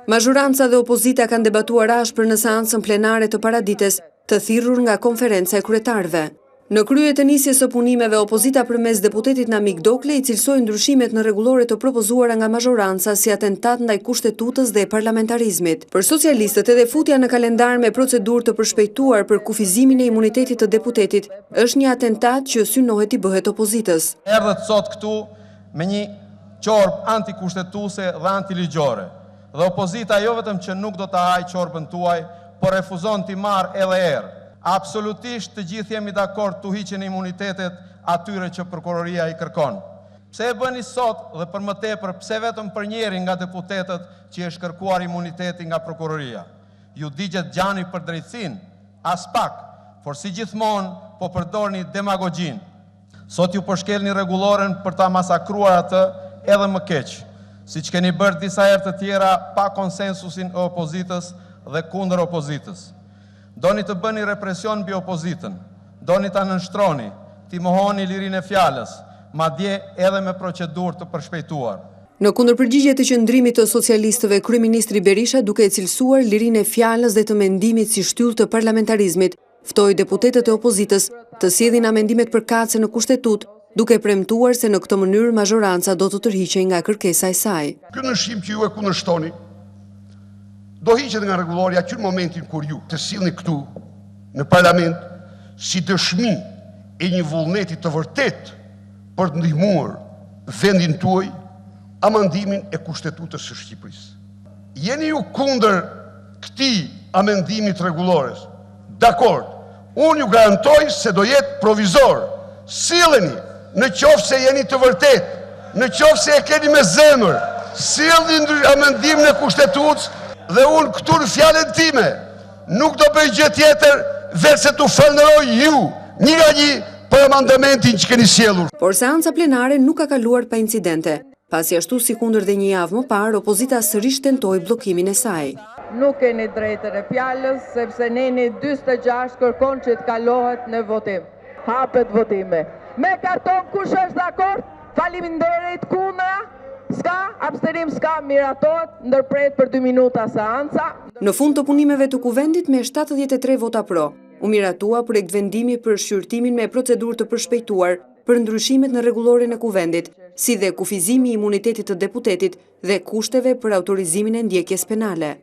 Mazhoranca dhe opozita kanë debatuar ashpër në seancën plenare të paradites, të thirrur nga konferenca e kryetarëve. Në krye të nisjes së punimeve, opozita përmes deputetit Namik Dokle i cilsoi ndryshimet në rregullore të propozuara nga mazhoranca si atentat ndaj kushtetutës dhe parlamentarizmit. Për socialistët, edhe futja në kalendar me procedurë të përshpejtuar për kufizimin e imunitetit të deputetit është një atentat që synohet i bëhet opozitës. Erdhët sot këtu me një qorb antikushtetuese dhe antiligjore. Dhe opozita jo vetëm që nuk do të hajë qorbën tuaj, por refuzon t'i marrë edhe erë. Absolutisht të gjithë jemi dakord të hiqen imunitetet atyre që prokuroria i kërkon. Pse e bëni sot dhe për më tepër, pse vetëm për njërin nga deputetët që është kërkuar imuniteti nga prokuroria? Ju digjet gjani për drejtsin? As pak, por si gjithmonë po përdorni demagogjin. Sot ju përshkelni rregulloren për ta masakruar atë edhe më keq, si që keni bërë disa herë të tjera pa konsensusin e opozitës dhe kundër opozitës. Doni të bëni represion mbi opozitën, doni ta nënshtroni, t'i mohoni lirinë e fjalës, madje edhe me procedurë të përshpejtuar. Në kundërpërgjigje të qëndrimit të socialistëve, kryeministri Berisha, duke e cilësuar lirinë e fjalës dhe të mendimit si shtyllë të parlamentarizmit, ftoi deputetët e opozitës të sjellin amendimet përkatëse në kushtetut, duke premtuar se në këtë mënyrë mazhoranca do të tërhiqej nga kërkesa e saj. Ky ndryshim që ju e kundërshtoni do hiqet nga rregulloria që në momentin kur ju të sillni këtu në parlament si dëshmi e një vullneti të vërtet për të ndihmuar vendin tuaj amendimin e kushtetutës së Shqipërisë. Jeni ju kundër këtij amendimit rregullores? Dakord, unë ju garantoj se do jetë provizor. Silleni, në qoftë se jeni të vërtet, në qoftë se e keni me zemër, sillni amendimin e kushtetutës dhe unë këtu në fjalën time nuk do bëj gjë tjetër veçse t'u falënderoj ju një nga një për amendamentin që keni sjellur. Por seanca plenare nuk ka kaluar pa incidente. Pasi ashtu si kundër dhe një javë më parë, opozita sërish tentoi bllokimin e saj. Nuk keni drejtën e fjalës, sepse neni 46 kërkon që të kalohet në votim. Hapet votime. Me karton kush është dakord? Faleminderit, kundra? Ska, abstenim s'ka, miratohet, ndërpret për 2 minuta seanca. Në fund të punimeve të kuvendit me 73 vota pro, u miratua projekt vendimi për shqyrtimin me procedurë të përshpejtuar për ndryshimet në rregulloren e kuvendit, si dhe kufizimi i imunitetit të deputetit dhe kushteve për autorizimin e ndjekjes penale.